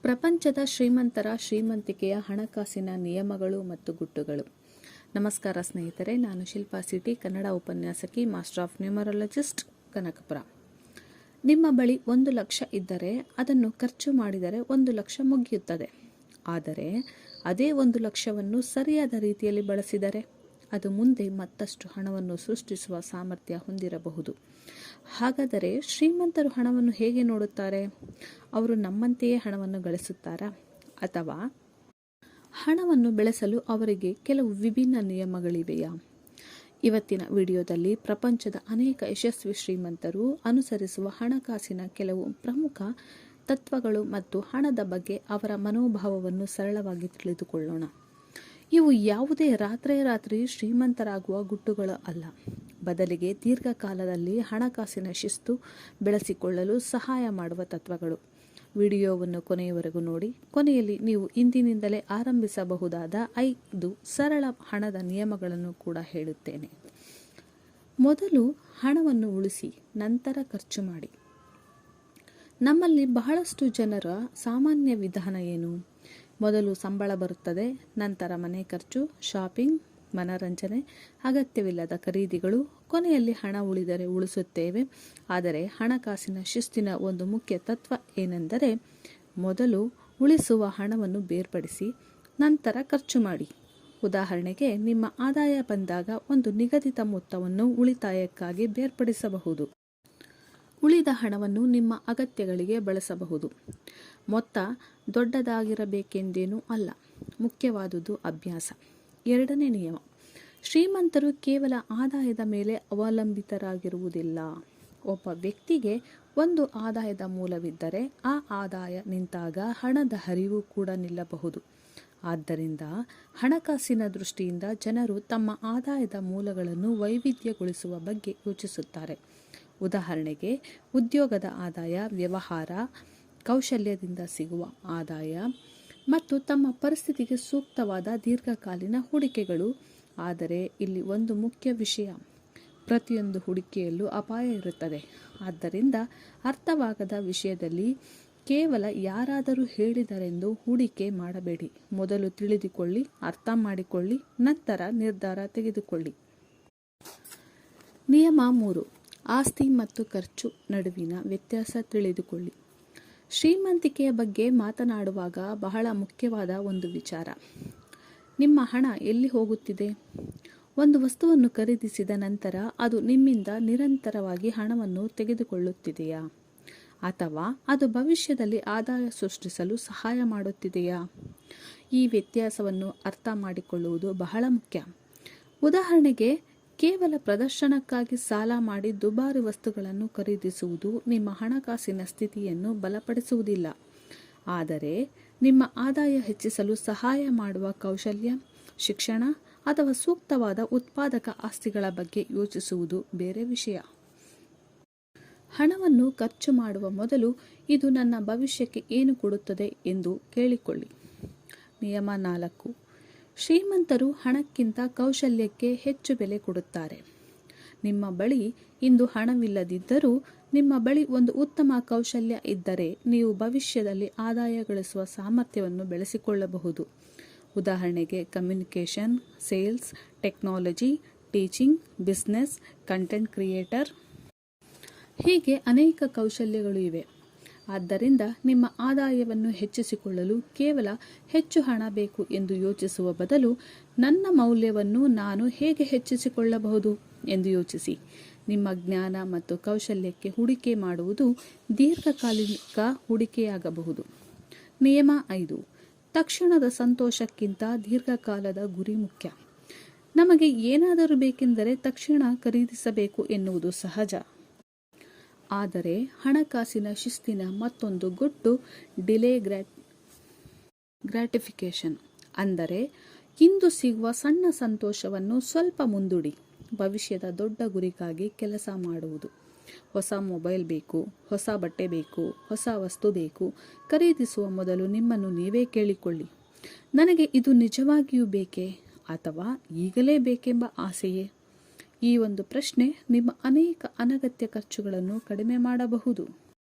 ಪ್ರಪಂಚದ ಶ್ರೀಮಂತರ ಶ್ರೀಮಂತಿಕೆಯ ಹಣಕಾಸಿನ ನಿಯಮಗಳು ಮತ್ತು ಗುಟ್ಟುಗಳು. ನಮಸ್ಕಾರ ಸ್ನೇಹಿತರೆ, ನಾನು ಶಿಲ್ಪಾ ಸಿಟಿ, ಕನ್ನಡ ಉಪನ್ಯಾಸಕಿ, ಮಾಸ್ಟರ್ ಆಫ್ ನ್ಯೂಮರಾಲಜಿಸ್ಟ್, ಕನಕಪುರ. ನಿಮ್ಮ ಬಳಿ 1 ಲಕ್ಷ ಇದ್ದರೆ ಅದನ್ನು ಖರ್ಚು ಮಾಡಿದರೆ 1 ಲಕ್ಷ ಮುಗಿಯುತ್ತದೆ. ಆದರೆ ಅದೇ 1 ಲಕ್ಷವನ್ನು ಸರಿಯಾದ ರೀತಿಯಲ್ಲಿ ಬಳಸಿದರೆ ಅದು ಮುಂದೆ ಮತ್ತಷ್ಟು ಹಣವನ್ನು ಸೃಷ್ಟಿಸುವ ಸಾಮರ್ಥ್ಯ ಹೊಂದಿರಬಹುದು. ಹಾಗಾದರೆ ಶ್ರೀಮಂತರು ಹಣವನ್ನು ಹೇಗೆ ನೋಡುತ್ತಾರೆ? ಅವರು ನಮ್ಮಂತೆಯೇ ಹಣವನ್ನು ಗಳಿಸುತ್ತಾರಾ? ಅಥವಾ ಹಣವನ್ನು ಬೆಳೆಸಲು ಅವರಿಗೆ ಕೆಲವು ವಿಭಿನ್ನ ನಿಯಮಗಳಿವೆಯಾ? ಇವತ್ತಿನ ವಿಡಿಯೋದಲ್ಲಿ ಪ್ರಪಂಚದ ಅನೇಕ ಯಶಸ್ವಿ ಶ್ರೀಮಂತರು ಅನುಸರಿಸುವ ಹಣಕಾಸಿನ ಕೆಲವು ಪ್ರಮುಖ ತತ್ವಗಳು ಮತ್ತು ಹಣದ ಬಗ್ಗೆ ಅವರ ಮನೋಭಾವವನ್ನು ಸರಳವಾಗಿ ತಿಳಿದುಕೊಳ್ಳೋಣ. ಇವು ಯಾವುದೇ ರಾತ್ರಿ ಶ್ರೀಮಂತರಾಗುವ ಗುಟ್ಟುಗಳು ಅಲ್ಲ, ಬದಲಿಗೆ ದೀರ್ಘಕಾಲದಲ್ಲಿ ಹಣಕಾಸಿನ ಶಿಸ್ತು ಬೆಳೆಸಿಕೊಳ್ಳಲು ಸಹಾಯ ಮಾಡುವ ತತ್ವಗಳು. ವಿಡಿಯೋವನ್ನು ಕೊನೆಯವರೆಗೂ ನೋಡಿ. ಕೊನೆಯಲ್ಲಿ ನೀವು ಇಂದಿನಿಂದಲೇ ಆರಂಭಿಸಬಹುದಾದ 5 ಸರಳ ಹಣದ ನಿಯಮಗಳನ್ನು ಕೂಡ ಹೇಳುತ್ತೇನೆ. ಮೊದಲು ಹಣವನ್ನು ಉಳಿಸಿ, ನಂತರ ಖರ್ಚು ಮಾಡಿ. ನಮ್ಮಲ್ಲಿ ಬಹಳಷ್ಟು ಜನರ ಸಾಮಾನ್ಯ ವಿಧಾನ ಏನು? ಮೊದಲು ಸಂಬಳ ಬರುತ್ತದೆ, ನಂತರ ಮನೆ ಖರ್ಚು, ಶಾಪಿಂಗ್, ಮನರಂಜನೆ, ಅಗತ್ಯವಿಲ್ಲದ ಖರೀದಿಗಳು, ಕೊನೆಯಲ್ಲಿ ಹಣ ಉಳಿದರೆ ಉಳಿಸುತ್ತೇವೆ. ಆದರೆ ಹಣಕಾಸಿನ ಶಿಸ್ತಿನ ಒಂದು ಮುಖ್ಯ ತತ್ವ ಏನೆಂದರೆ, ಮೊದಲು ಉಳಿಸುವ ಹಣವನ್ನು ಬೇರ್ಪಡಿಸಿ, ನಂತರ ಖರ್ಚು ಮಾಡಿ. ಉದಾಹರಣೆಗೆ, ನಿಮ್ಮ ಆದಾಯ ಬಂದಾಗ ಒಂದು ನಿಗದಿತ ಮೊತ್ತವನ್ನು ಉಳಿತಾಯಕ್ಕಾಗಿ ಬೇರ್ಪಡಿಸಬಹುದು. ಉಳಿದ ಹಣವನ್ನು ನಿಮ್ಮ ಅಗತ್ಯಗಳಿಗೆ ಬಳಸಬಹುದು. ಮೊತ್ತ ದೊಡ್ಡದಾಗಿರಬೇಕೆಂದೇನೂ ಅಲ್ಲ, ಮುಖ್ಯವಾದುದು ಅಭ್ಯಾಸ. 2ನೇ ನಿಯಮ: ಶ್ರೀಮಂತರು ಕೇವಲ ಆದಾಯದ ಮೇಲೆ ಅವಲಂಬಿತರಾಗಿರುವುದಿಲ್ಲ. ಒಬ್ಬ ವ್ಯಕ್ತಿಗೆ ಒಂದು ಆದಾಯದ ಮೂಲವಿದ್ದರೆ ಆ ಆದಾಯ ನಿಂತಾಗ ಹಣದ ಹರಿವು ಕೂಡ ನಿಲ್ಲಬಹುದು. ಆದ್ದರಿಂದ ಹಣಕಾಸಿನ ದೃಷ್ಟಿಯಿಂದ ಜನರು ತಮ್ಮ ಆದಾಯದ ಮೂಲಗಳನ್ನು ವೈವಿಧ್ಯಗೊಳಿಸುವ ಬಗ್ಗೆ ಯೋಚಿಸುತ್ತಾರೆ. ಉದಾಹರಣೆಗೆ, ಉದ್ಯೋಗದ ಆದಾಯ, ವ್ಯವಹಾರ, ಕೌಶಲ್ಯದಿಂದ ಸಿಗುವ ಆದಾಯ ಮತ್ತು ತಮ್ಮ ಪರಿಸ್ಥಿತಿಗೆ ಸೂಕ್ತವಾದ ದೀರ್ಘಕಾಲೀನ ಹೂಡಿಕೆಗಳು. ಆದರೆ ಇಲ್ಲಿ ಒಂದು ಮುಖ್ಯ ವಿಷಯ: ಪ್ರತಿಯೊಂದು ಹೂಡಿಕೆಯಲ್ಲೂ ಅಪಾಯ ಇರುತ್ತದೆ. ಆದ್ದರಿಂದ ಅರ್ಥವಾಗದ ವಿಷಯದಲ್ಲಿ ಕೇವಲ ಯಾರಾದರೂ ಹೇಳಿದರೆಂದು ಹೂಡಿಕೆ ಮಾಡಬೇಡಿ. ಮೊದಲು ತಿಳಿದುಕೊಳ್ಳಿ, ಅರ್ಥ ಮಾಡಿಕೊಳ್ಳಿ, ನಂತರ ನಿರ್ಧಾರ ತೆಗೆದುಕೊಳ್ಳಿ. ನಿಯಮ 3: ಆಸ್ತಿ ಮತ್ತು ಖರ್ಚು ನಡುವಿನ ವ್ಯತ್ಯಾಸ ತಿಳಿದುಕೊಳ್ಳಿ. ಶ್ರೀಮಂತಿಕೆಯ ಬಗ್ಗೆ ಮಾತನಾಡುವಾಗ ಬಹಳ ಮುಖ್ಯವಾದ ಒಂದು ವಿಚಾರ: ನಿಮ್ಮ ಹಣ ಎಲ್ಲಿ ಹೋಗುತ್ತಿದೆ? ಒಂದು ವಸ್ತುವನ್ನು ಖರೀದಿಸಿದ ನಂತರ ಅದು ನಿಮ್ಮಿಂದ ನಿರಂತರವಾಗಿ ಹಣವನ್ನು ತೆಗೆದುಕೊಳ್ಳುತ್ತಿದೆಯಾ? ಅಥವಾ ಅದು ಭವಿಷ್ಯದಲ್ಲಿ ಆದಾಯ ಸೃಷ್ಟಿಸಲು ಸಹಾಯ ಮಾಡುತ್ತಿದೆಯಾ? ಈ ವ್ಯತ್ಯಾಸವನ್ನು ಅರ್ಥ ಮಾಡಿಕೊಳ್ಳುವುದು ಬಹಳ ಮುಖ್ಯ. ಉದಾಹರಣೆಗೆ, ಕೇವಲ ಪ್ರದರ್ಶನಕ್ಕಾಗಿ ಸಾಲ ಮಾಡಿ ದುಬಾರಿ ವಸ್ತುಗಳನ್ನು ಖರೀದಿಸುವುದು ನಿಮ್ಮ ಹಣಕಾಸಿನ ಸ್ಥಿತಿಯನ್ನು ಬಲಪಡಿಸುವುದಿಲ್ಲ. ಆದರೆ ನಿಮ್ಮ ಆದಾಯ ಹೆಚ್ಚಿಸಲು ಸಹಾಯ ಮಾಡುವ ಕೌಶಲ್ಯ, ಶಿಕ್ಷಣ ಅಥವಾ ಸೂಕ್ತವಾದ ಉತ್ಪಾದಕ ಆಸ್ತಿಗಳ ಬಗ್ಗೆ ಯೋಚಿಸುವುದು ಬೇರೆ ವಿಷಯ. ಹಣವನ್ನು ಖರ್ಚು ಮಾಡುವ ಮೊದಲು ಇದು ನನ್ನ ಭವಿಷ್ಯಕ್ಕೆ ಏನು ಕೊಡುತ್ತದೆ ಎಂದು ಕೇಳಿಕೊಳ್ಳಿ. ನಿಯಮ 4: ಶ್ರೀಮಂತರು ಹಣಕ್ಕಿಂತ ಕೌಶಲ್ಯಕ್ಕೆ ಹೆಚ್ಚು ಬೆಲೆ ಕೊಡುತ್ತಾರೆ. ನಿಮ್ಮ ಬಳಿ ಇಂದು ಹಣವಿಲ್ಲದಿದ್ದರೂ ನಿಮ್ಮ ಬಳಿ ಒಂದು ಉತ್ತಮ ಕೌಶಲ್ಯ ಇದ್ದರೆ ನೀವು ಭವಿಷ್ಯದಲ್ಲಿ ಆದಾಯ ಗಳಿಸುವ ಸಾಮರ್ಥ್ಯವನ್ನು ಬೆಳೆಸಿಕೊಳ್ಳಬಹುದು. ಉದಾಹರಣೆಗೆ, communication, sales, technology, teaching, business, content creator, ಹೀಗೆ ಅನೇಕ ಕೌಶಲ್ಯಗಳು ಇವೆ. ಆದ್ದರಿಂದ ನಿಮ್ಮ ಆದಾಯವನ್ನು ಹೆಚ್ಚಿಸಿಕೊಳ್ಳಲು ಕೇವಲ ಹೆಚ್ಚು ಹಣ ಬೇಕು ಎಂದು ಯೋಚಿಸುವ ಬದಲು, ನನ್ನ ಮೌಲ್ಯವನ್ನು ನಾನು ಹೇಗೆ ಹೆಚ್ಚಿಸಿಕೊಳ್ಳಬಹುದು ಎಂದು ಯೋಚಿಸಿ. ನಿಮ್ಮ ಜ್ಞಾನ ಮತ್ತು ಕೌಶಲ್ಯಕ್ಕೆ ಹೂಡಿಕೆ ಮಾಡುವುದು ದೀರ್ಘಕಾಲಿಕ ಹೂಡಿಕೆಯಾಗಬಹುದು. ನಿಯಮ 5: ತಕ್ಷಣದ ಸಂತೋಷಕ್ಕಿಂತ ದೀರ್ಘಕಾಲದ ಗುರಿ ಮುಖ್ಯ. ನಮಗೆ ಏನಾದರೂ ಬೇಕೆಂದರೆ ತಕ್ಷಣ ಖರೀದಿಸಬೇಕು ಎನ್ನುವುದು ಸಹಜ. ಆದರೆ ಹಣಕಾಸಿನ ಶಿಸ್ತಿನ ಮತ್ತೊಂದು ಗುಟ್ಟು ಡಿಲೇ ಗ್ರಾಟಿಫಿಕೇಷನ್. ಅಂದರೆ ಇಂದು ಸಿಗುವ ಸಣ್ಣ ಸಂತೋಷವನ್ನು ಸ್ವಲ್ಪ ಮುಂದೂಡಿ ಭವಿಷ್ಯದ ದೊಡ್ಡ ಗುರಿಗಾಗಿ ಕೆಲಸ ಮಾಡುವುದು. ಹೊಸ ಮೊಬೈಲ್ ಬೇಕು, ಹೊಸ ಬಟ್ಟೆ ಬೇಕು, ಹೊಸ ವಸ್ತು ಬೇಕು. ಖರೀದಿಸುವ ಮೊದಲು ನಿಮ್ಮನ್ನು ನೀವೇ ಕೇಳಿಕೊಳ್ಳಿ: ನನಗೆ ಇದು ನಿಜವಾಗಿಯೂ ಬೇಕೇ ಅಥವಾ ಈಗಲೇ ಬೇಕೆಂಬ ಆಸೆಯೇ? ಈ ಒಂದು ಪ್ರಶ್ನೆ ನಿಮ್ಮ ಅನೇಕ ಅನಗತ್ಯ ಖರ್ಚುಗಳನ್ನು ಕಡಿಮೆ ಮಾಡಬಹುದು.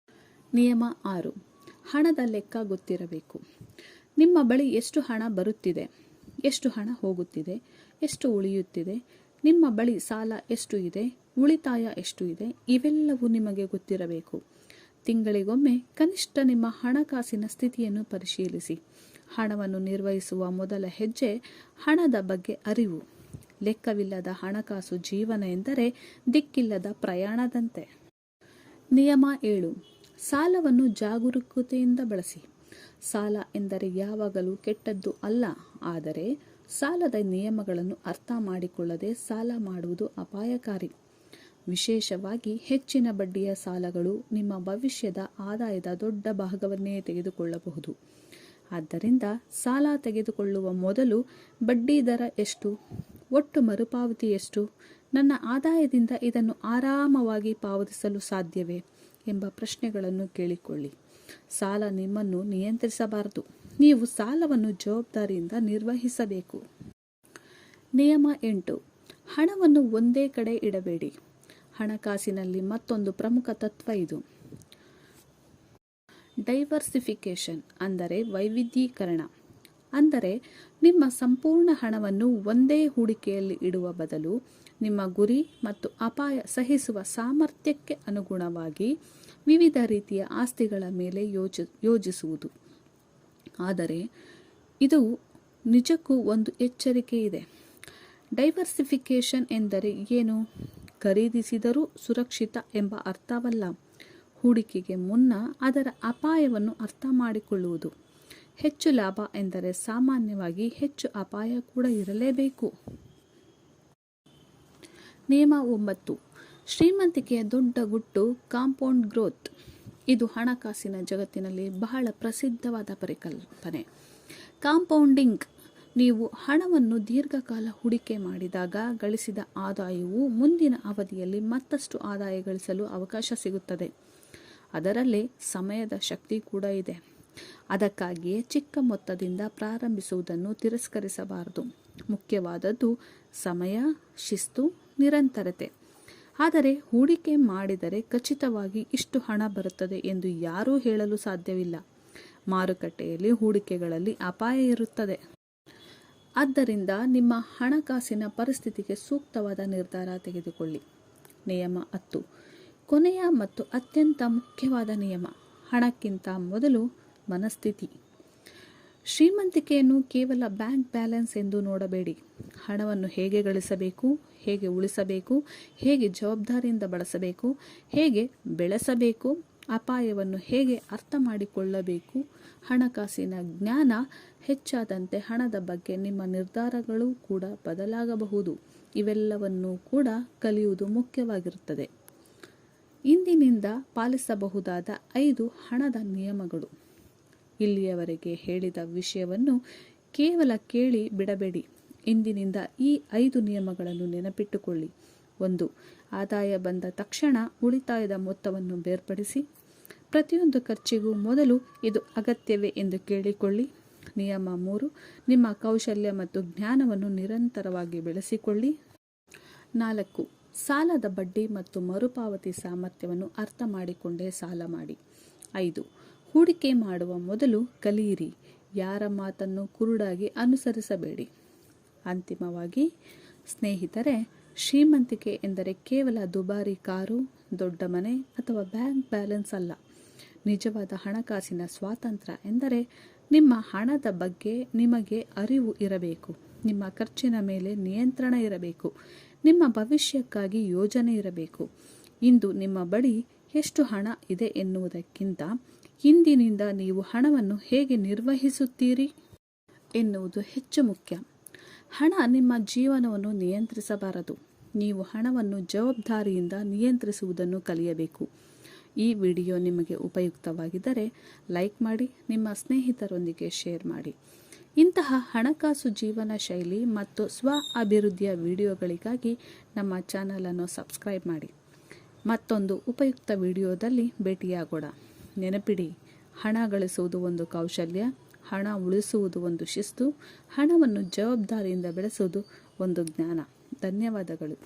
ನಿಯಮ 6: ಹಣದ ಲೆಕ್ಕ ಗೊತ್ತಿರಬೇಕು. ನಿಮ್ಮ ಬಳಿ ಎಷ್ಟು ಹಣ ಬರುತ್ತಿದೆ, ಎಷ್ಟು ಹಣ ಹೋಗುತ್ತಿದೆ, ಎಷ್ಟು ಉಳಿಯುತ್ತಿದೆ, ನಿಮ್ಮ ಬಳಿ ಸಾಲ ಎಷ್ಟು ಇದೆ, ಉಳಿತಾಯ ಎಷ್ಟು ಇದೆ, ಇವೆಲ್ಲವೂ ನಿಮಗೆ ಗೊತ್ತಿರಬೇಕು. ತಿಂಗಳಿಗೊಮ್ಮೆ ಕನಿಷ್ಠ ನಿಮ್ಮ ಹಣಕಾಸಿನ ಸ್ಥಿತಿಯನ್ನು ಪರಿಶೀಲಿಸಿ. ಹಣವನ್ನು ನಿರ್ವಹಿಸುವ ಮೊದಲ ಹೆಜ್ಜೆ ಹಣದ ಬಗ್ಗೆ ಅರಿವು. ಲೆಕ್ಕವಿಲ್ಲದ ಹಣಕಾಸು ಜೀವನ ಎಂದರೆ ದಿಕ್ಕಿಲ್ಲದ ಪ್ರಯಾಣದಂತೆ. ನಿಯಮ 7. ಸಾಲವನ್ನು ಜಾಗರೂಕತೆಯಿಂದ ಬಳಸಿ. ಸಾಲ ಎಂದರೆ ಯಾವಾಗಲೂ ಕೆಟ್ಟದ್ದು ಅಲ್ಲ, ಆದರೆ ಸಾಲದ ನಿಯಮಗಳನ್ನು ಅರ್ಥ ಮಾಡಿಕೊಳ್ಳದೆ ಸಾಲ ಮಾಡುವುದು ಅಪಾಯಕಾರಿ. ವಿಶೇಷವಾಗಿ ಹೆಚ್ಚಿನ ಬಡ್ಡಿಯ ಸಾಲಗಳು ನಿಮ್ಮ ಭವಿಷ್ಯದ ಆದಾಯದ ದೊಡ್ಡ ಭಾಗವನ್ನೇ ತೆಗೆದುಕೊಳ್ಳಬಹುದು. ಆದ್ದರಿಂದ ಸಾಲ ತೆಗೆದುಕೊಳ್ಳುವ ಮೊದಲು ಬಡ್ಡಿ ದರ ಎಷ್ಟು, ಒಟ್ಟು ಮರುಪಾವತಿ ಎಷ್ಟು, ನನ್ನ ಆದಾಯದಿಂದ ಇದನ್ನು ಆರಾಮವಾಗಿ ಪಾವತಿಸಲು ಸಾಧ್ಯವೇ ಎಂಬ ಪ್ರಶ್ನೆಗಳನ್ನು ಕೇಳಿಕೊಳ್ಳಿ. ಸಾಲ ನಿಮ್ಮನ್ನು ನಿಯಂತ್ರಿಸಬಾರದು, ನೀವು ಸಾಲವನ್ನು ಜವಾಬ್ದಾರಿಯಿಂದ ನಿರ್ವಹಿಸಬೇಕು. ನಿಯಮ 8. ಹಣವನ್ನು ಒಂದೇ ಕಡೆ ಇಡಬೇಡಿ. ಹಣಕಾಸಿನಲ್ಲಿ ಮತ್ತೊಂದು ಪ್ರಮುಖ ತತ್ವ ಇದು. ಡೈವರ್ಸಿಫಿಕೇಶನ್ ಅಂದರೆ ವೈವಿಧ್ಯೀಕರಣ. ಅಂದರೆ ನಿಮ್ಮ ಸಂಪೂರ್ಣ ಹಣವನ್ನು ಒಂದೇ ಹೂಡಿಕೆಯಲ್ಲಿ ಇಡುವ ಬದಲು ನಿಮ್ಮ ಗುರಿ ಮತ್ತು ಅಪಾಯ ಸಹಿಸುವ ಸಾಮರ್ಥ್ಯಕ್ಕೆ ಅನುಗುಣವಾಗಿ ವಿವಿಧ ರೀತಿಯ ಆಸ್ತಿಗಳ ಮೇಲೆ ಯೋಜಿಸುವುದು. ಆದರೆ ಇದು ನಿಜಕ್ಕೂ ಒಂದು ಎಚ್ಚರಿಕೆ ಇದೆ. ಡೈವರ್ಸಿಫಿಕೇಶನ್ ಎಂದರೆ ಏನು? ಖರೀದಿಸಿದರೂ ಸುರಕ್ಷಿತ ಎಂಬ ಅರ್ಥವಲ್ಲ. ಹೂಡಿಕೆಗೆ ಮುನ್ನ ಅದರ ಅಪಾಯವನ್ನು ಅರ್ಥ ಮಾಡಿಕೊಳ್ಳುವುದು. ಹೆಚ್ಚು ಲಾಭ ಎಂದರೆ ಸಾಮಾನ್ಯವಾಗಿ ಹೆಚ್ಚು ಅಪಾಯ ಕೂಡ ಇರಲೇಬೇಕು. ನಿಯಮ 9. ಶ್ರೀಮಂತಿಕೆಯ ದೊಡ್ಡ ಗುಟ್ಟು ಕಾಂಪೌಂಡ್ ಗ್ರೋತ್. ಇದು ಹಣಕಾಸಿನ ಜಗತ್ತಿನಲ್ಲಿ ಬಹಳ ಪ್ರಸಿದ್ಧವಾದ ಪರಿಕಲ್ಪನೆ. ಕಾಂಪೌಂಡಿಂಗ್. ನೀವು ಹಣವನ್ನು ದೀರ್ಘಕಾಲ ಹೂಡಿಕೆ ಮಾಡಿದಾಗ ಗಳಿಸಿದ ಆದಾಯವು ಮುಂದಿನ ಅವಧಿಯಲ್ಲಿ ಮತ್ತಷ್ಟು ಆದಾಯ ಗಳಿಸಲು ಅವಕಾಶ ಸಿಗುತ್ತದೆ. ಅದರಲ್ಲೇ ಸಮಯದ ಶಕ್ತಿ ಕೂಡ ಇದೆ. ಅದಕ್ಕಾಗಿಯೇ ಚಿಕ್ಕ ಮೊತ್ತದಿಂದ ಪ್ರಾರಂಭಿಸುವುದನ್ನು ತಿರಸ್ಕರಿಸಬಾರದು. ಮುಖ್ಯವಾದದ್ದು ಸಮಯ, ಶಿಸ್ತು, ನಿರಂತರತೆ. ಆದರೆ ಹೂಡಿಕೆ ಮಾಡಿದರೆ ಖಚಿತವಾಗಿ ಇಷ್ಟು ಹಣ ಬರುತ್ತದೆ ಎಂದು ಯಾರೂ ಹೇಳಲು ಸಾಧ್ಯವಿಲ್ಲ. ಮಾರುಕಟ್ಟೆಯಲ್ಲಿ ಹೂಡಿಕೆಗಳಲ್ಲಿ ಅಪಾಯ ಇರುತ್ತದೆ. ಆದ್ದರಿಂದ ನಿಮ್ಮ ಹಣಕಾಸಿನ ಪರಿಸ್ಥಿತಿಗೆ ಸೂಕ್ತವಾದ ನಿರ್ಧಾರ ತೆಗೆದುಕೊಳ್ಳಿ. ನಿಯಮ 10. ಕೊನೆಯ ಮತ್ತು ಅತ್ಯಂತ ಮುಖ್ಯವಾದ ನಿಯಮ. ಹಣಕ್ಕಿಂತ ಮೊದಲು ಮನಸ್ಥಿತಿ. ಶ್ರೀಮಂತಿಕೆಯನ್ನು ಕೇವಲ ಬ್ಯಾಂಕ್ ಬ್ಯಾಲೆನ್ಸ್ ಎಂದು ನೋಡಬೇಡಿ. ಹಣವನ್ನು ಹೇಗೆ ಗಳಿಸಬೇಕು, ಹೇಗೆ ಉಳಿಸಬೇಕು, ಹೇಗೆ ಜವಾಬ್ದಾರಿಯಿಂದ ಬಳಸಬೇಕು, ಹೇಗೆ ಬೆಳೆಸಬೇಕು, ಅಪಾಯವನ್ನು ಹೇಗೆ ಅರ್ಥ ಮಾಡಿಕೊಳ್ಳಬೇಕು. ಹಣಕಾಸಿನ ಜ್ಞಾನ ಹೆಚ್ಚಾದಂತೆ ಹಣದ ಬಗ್ಗೆ ನಿಮ್ಮ ನಿರ್ಧಾರಗಳು ಕೂಡ ಬದಲಾಗಬಹುದು. ಇವೆಲ್ಲವನ್ನೂ ಕೂಡ ಕಲಿಯುವುದು ಮುಖ್ಯವಾಗಿರುತ್ತದೆ. ಇಂದಿನಿಂದ ಪಾಲಿಸಬಹುದಾದ 5 ಹಣದ ನಿಯಮಗಳು. ಇಲ್ಲಿಯವರೆಗೆ ಹೇಳಿದ ವಿಷಯವನ್ನು ಕೇವಲ ಕೇಳಿ ಬಿಡಬೇಡಿ. ಇಂದಿನಿಂದ ಈ 5 ನಿಯಮಗಳನ್ನು ನೆನಪಿಟ್ಟುಕೊಳ್ಳಿ. 1. ಆದಾಯ ಬಂದ ತಕ್ಷಣ ಉಳಿತಾಯದ ಮೊತ್ತವನ್ನು ಬೇರ್ಪಡಿಸಿ. ಪ್ರತಿಯೊಂದು ಖರ್ಚಿಗೂ ಮೊದಲು ಇದು ಅಗತ್ಯವೇ ಎಂದು ಕೇಳಿಕೊಳ್ಳಿ. ನಿಯಮ 3. ನಿಮ್ಮ ಕೌಶಲ್ಯ ಮತ್ತು ಜ್ಞಾನವನ್ನು ನಿರಂತರವಾಗಿ ಬೆಳೆಸಿಕೊಳ್ಳಿ. 4. ಸಾಲದ ಬಡ್ಡಿ ಮತ್ತು ಮರುಪಾವತಿ ಸಾಮರ್ಥ್ಯವನ್ನು ಅರ್ಥ ಮಾಡಿಕೊಂಡೇ ಸಾಲ ಮಾಡಿ. 5. ಹೂಡಿಕೆ ಮಾಡುವ ಮೊದಲು ಕಲಿಯಿರಿ. ಯಾರ ಮಾತನ್ನು ಕುರುಡಾಗಿ ಅನುಸರಿಸಬೇಡಿ. ಅಂತಿಮವಾಗಿ ಸ್ನೇಹಿತರೆ, ಶ್ರೀಮಂತಿಕೆ ಎಂದರೆ ಕೇವಲ ದುಬಾರಿ ಕಾರು, ದೊಡ್ಡ ಮನೆ ಅಥವಾ ಬ್ಯಾಂಕ್ ಬ್ಯಾಲೆನ್ಸ್ ಅಲ್ಲ. ನಿಜವಾದ ಹಣಕಾಸಿನ ಸ್ವಾತಂತ್ರ್ಯ ಎಂದರೆ ನಿಮ್ಮ ಹಣದ ಬಗ್ಗೆ ನಿಮಗೆ ಅರಿವು ಇರಬೇಕು, ನಿಮ್ಮ ಖರ್ಚಿನ ಮೇಲೆ ನಿಯಂತ್ರಣ ಇರಬೇಕು, ನಿಮ್ಮ ಭವಿಷ್ಯಕ್ಕಾಗಿ ಯೋಜನೆ ಇರಬೇಕು. ಇಂದು ನಿಮ್ಮ ಬಳಿ ಎಷ್ಟು ಹಣ ಇದೆ ಎನ್ನುವುದಕ್ಕಿಂತ ಇಂದಿನಿಂದ ನೀವು ಹಣವನ್ನು ಹೇಗೆ ನಿರ್ವಹಿಸುತ್ತೀರಿ ಎನ್ನುವುದು ಹೆಚ್ಚು ಮುಖ್ಯ. ಹಣ ನಿಮ್ಮ ಜೀವನವನ್ನು ನಿಯಂತ್ರಿಸಬಾರದು. ನೀವು ಹಣವನ್ನು ಜವಾಬ್ದಾರಿಯಿಂದ ನಿಯಂತ್ರಿಸುವುದನ್ನು ಕಲಿಯಬೇಕು. ಈ ವಿಡಿಯೋ ನಿಮಗೆ ಉಪಯುಕ್ತವಾಗಿದ್ದರೆ ಲೈಕ್ ಮಾಡಿ, ನಿಮ್ಮ ಸ್ನೇಹಿತರೊಂದಿಗೆ ಶೇರ್ ಮಾಡಿ. ಇಂತಹ ಹಣಕಾಸು ಜೀವನ ಶೈಲಿ ಮತ್ತು ಸ್ವ ಅಭಿವೃದ್ಧಿಯ ವಿಡಿಯೋಗಳಿಗಾಗಿ ನಮ್ಮ ಚಾನಲನ್ನು ಸಬ್ಸ್ಕ್ರೈಬ್ ಮಾಡಿ. ಮತ್ತೊಂದು ಉಪಯುಕ್ತ ವಿಡಿಯೋದಲ್ಲಿ ಭೇಟಿಯಾಗೋಣ. ನೆನಪಿಡಿ, ಹಣ ಗಳಿಸುವುದು ಒಂದು ಕೌಶಲ್ಯ, ಹಣ ಉಳಿಸುವುದು ಒಂದು ಶಿಸ್ತು, ಹಣವನ್ನು ಜವಾಬ್ದಾರಿಯಿಂದ ಬೆಳೆಸುವುದು ಒಂದು ಜ್ಞಾನ. ಧನ್ಯವಾದಗಳು.